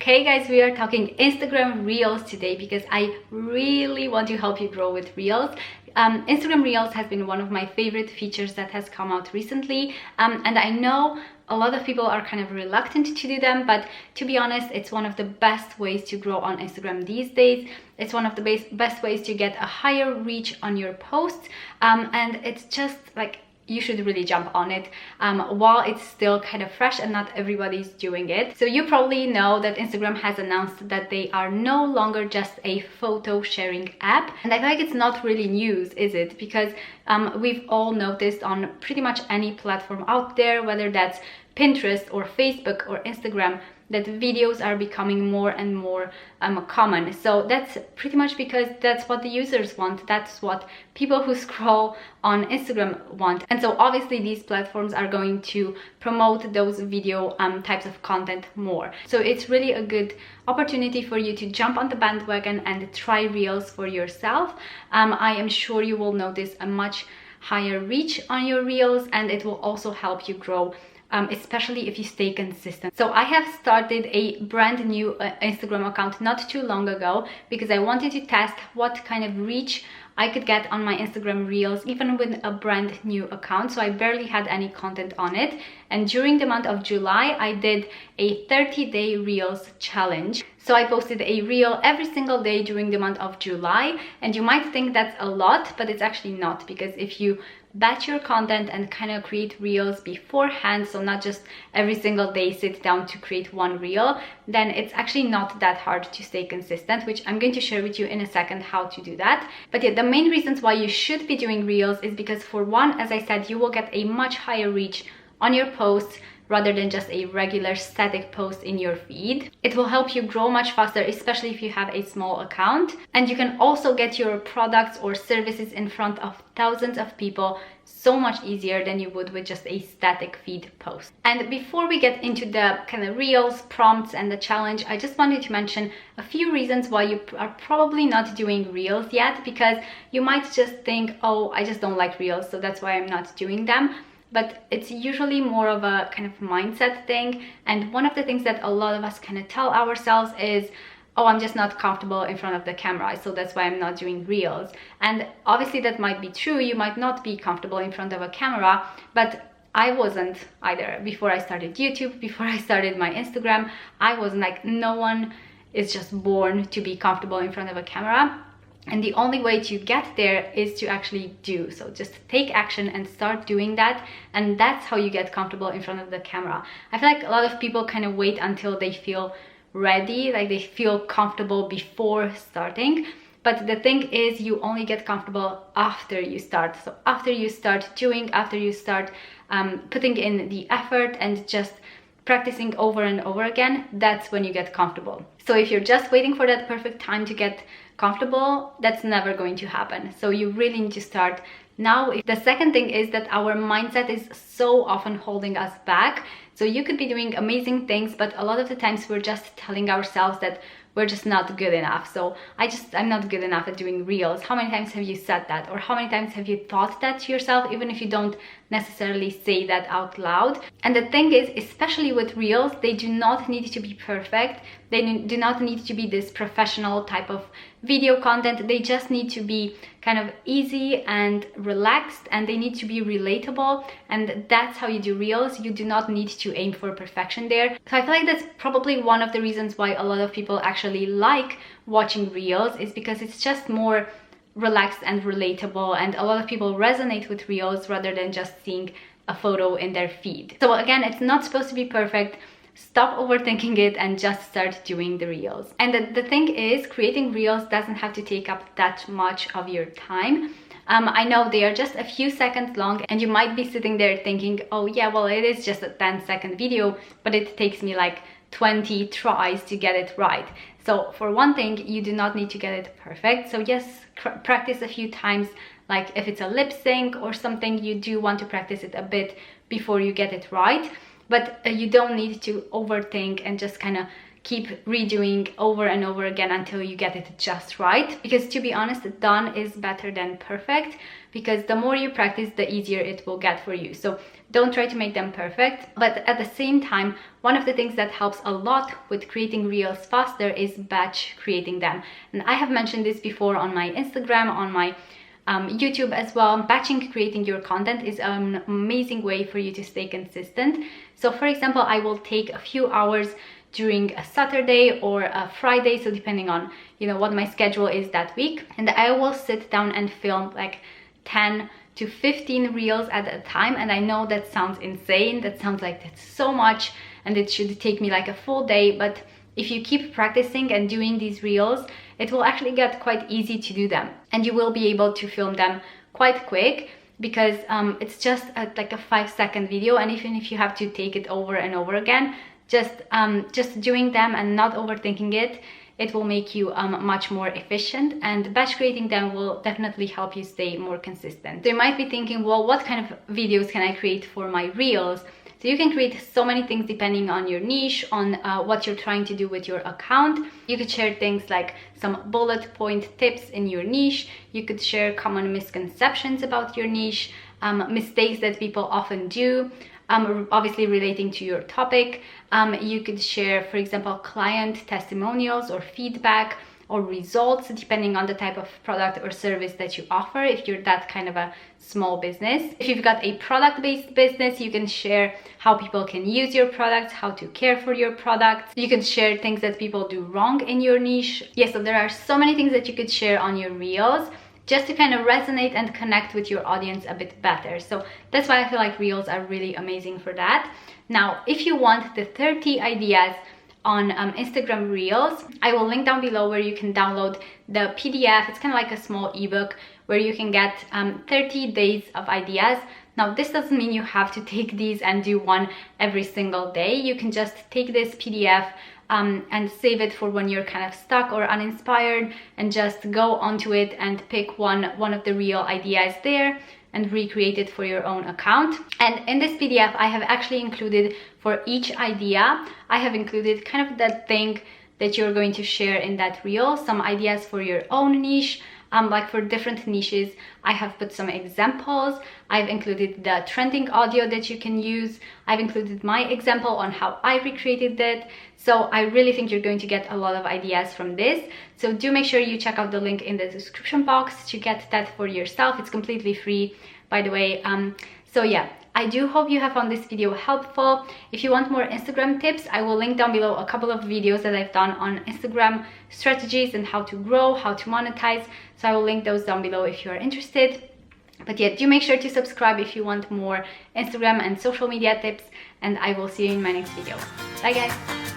Okay guys, we are talking Instagram Reels today because I really want to help you grow with Reels. Instagram Reels has been one of my favorite features that has come out recently, and I know a lot of people are kind of reluctant to do them, but to be honest, it's one of the best ways to grow on Instagram these days. It's one of the best ways to get a higher reach on your posts, and it's just like you should really jump on it while it's still kind of fresh and not everybody's doing it. So you probably know that Instagram has announced that they are no longer just a photo sharing app, and I feel like it's not really news, is it? Because we've all noticed on pretty much any platform out there, whether that's Pinterest or Facebook or Instagram, that videos are becoming more and more common. So that's pretty much because that's what the users want. That's what people who scroll on Instagram want. And so obviously these platforms are going to promote those video types of content more. So it's really a good opportunity for you to jump on the bandwagon and try Reels for yourself. I am sure you will notice a much higher reach on your Reels, and it will also help you grow, especially if you stay consistent. So I have started a brand new Instagram account not too long ago because I wanted to test what kind of reach I could get on my Instagram Reels even with a brand new account. So I barely had any content on it, and during the month of July I did a 30-day Reels challenge. So I posted a reel every single day during the month of July, and you might think that's a lot, but it's actually not, because if you batch your content and kind of create reels beforehand, so not just every single day sit down to create one reel, then it's actually not that hard to stay consistent, which I'm going to share with you in a second how to do that. But yeah, the main reasons why you should be doing reels is because, for one, as I said, you will get a much higher reach on your posts rather than just a regular static post in your feed. It will help you grow much faster, especially if you have a small account. And you can also get your products or services in front of thousands of people so much easier than you would with just a static feed post. And before we get into the kind of Reels, prompts, and the challenge, I just wanted to mention a few reasons why you are probably not doing Reels yet, because you might just think, oh, I just don't like Reels, so that's why I'm not doing them. But it's usually more of a kind of mindset thing. And one of the things that a lot of us kind of tell ourselves is, oh, I'm just not comfortable in front of the camera, so that's why I'm not doing Reels. And obviously that might be true. You might not be comfortable in front of a camera, but I wasn't either. Before I started YouTube, before I started my Instagram, I was like, no one is just born to be comfortable in front of a camera. And the only way to get there is to actually do. So just take action and start doing that. And that's how you get comfortable in front of the camera. I feel like a lot of people kind of wait until they feel ready, like they feel comfortable before starting. But the thing is, you only get comfortable after you start. So after you start doing, after you start putting in the effort and just practicing over and over again, that's when you get comfortable. So if you're just waiting for that perfect time to get comfortable, that's never going to happen. So you really need to start now. The second thing is that our mindset is so often holding us back. So you could be doing amazing things, but a lot of the times we're just telling ourselves that we're just not good enough. So I'm not good enough at doing Reels. How many times have you said that? Or how many times have you thought that to yourself, even if you don't necessarily say that out loud? And the thing is, especially with Reels, they do not need to be perfect. They do not need to be this professional type of video content. They just need to be kind of easy and relaxed, and they need to be relatable. And that's how you do Reels. You do not need to aim for perfection there. So I feel like that's probably one of the reasons why a lot of people actually like watching Reels, is because it's just more relaxed and relatable, and a lot of people resonate with Reels rather than just seeing a photo in their feed. So again, it's not supposed to be perfect. Stop overthinking it and just start doing the Reels. And the thing is, creating Reels doesn't have to take up that much of your time. I know they are just a few seconds long, and you might be sitting there thinking, oh yeah, well, it is just a 10-second video, but it takes me like 20 tries to get it right. So for one thing, you do not need to get it perfect. So yes, practice a few times. Like if it's a lip sync or something, you do want to practice it a bit before you get it right. But you don't need to overthink and just kind of keep redoing over and over again until you get it just right. Because to be honest, done is better than perfect, because the more you practice, the easier it will get for you. So don't try to make them perfect, but at the same time, one of the things that helps a lot with creating reels faster is batch creating them. And I have mentioned this before on my Instagram, on my YouTube as well. Batching creating your content is an amazing way for you to stay consistent. So for example, I will take a few hours during a Saturday or a Friday, so depending on, you know, what my schedule is that week, and I will sit down and film like 10 to 15 reels at a time. And I know that sounds insane, that sounds like that's so much and it should take me like a full day, but if you keep practicing and doing these reels, it will actually get quite easy to do them, and you will be able to film them quite quick, because it's just like a 5-second video, and even if you have to take it over and over again, just doing them and not overthinking it, it will make you much more efficient, and batch creating them will definitely help you stay more consistent. So you might be thinking, well, what kind of videos can I create for my reels? So you can create so many things depending on your niche, on what you're trying to do with your account. You could share things like some bullet point tips in your niche. You could share common misconceptions about your niche, mistakes that people often do, obviously relating to your topic. You could share, for example, client testimonials or feedback or results, depending on the type of product or service that you offer, if you're that kind of a small business. If you've got a product-based business, you can share how people can use your products, how to care for your products. You can share things that people do wrong in your niche. Yes, so there are so many things that you could share on your reels, just to kind of resonate and connect with your audience a bit better. So that's why I feel like reels are really amazing for that. Now, if you want the 30 ideas on Instagram Reels, I will link down below where you can download the PDF. It's kind of like a small ebook where you can get 30 days of ideas. Now, this doesn't mean you have to take these and do one every single day. You can just take this PDF and save it for when you're kind of stuck or uninspired, and just go onto it and pick one of the reel ideas there and recreate it for your own account. And in this PDF, I have actually included, for each idea, I have included kind of that thing that you're going to share in that reel, some ideas for your own niche. Like for different niches, I have put some examples. I've included the trending audio that you can use. I've included my example on how I recreated it. So I really think you're going to get a lot of ideas from this. So do make sure you check out the link in the description box to get that for yourself. It's completely free, by the way. So yeah, I do hope you have found this video helpful. If you want more Instagram tips, I will link down below a couple of videos that I've done on Instagram strategies and how to grow, how to monetize. So I will link those down below if you are interested. But yeah, do make sure to subscribe if you want more Instagram and social media tips, and I will see you in my next video. Bye guys!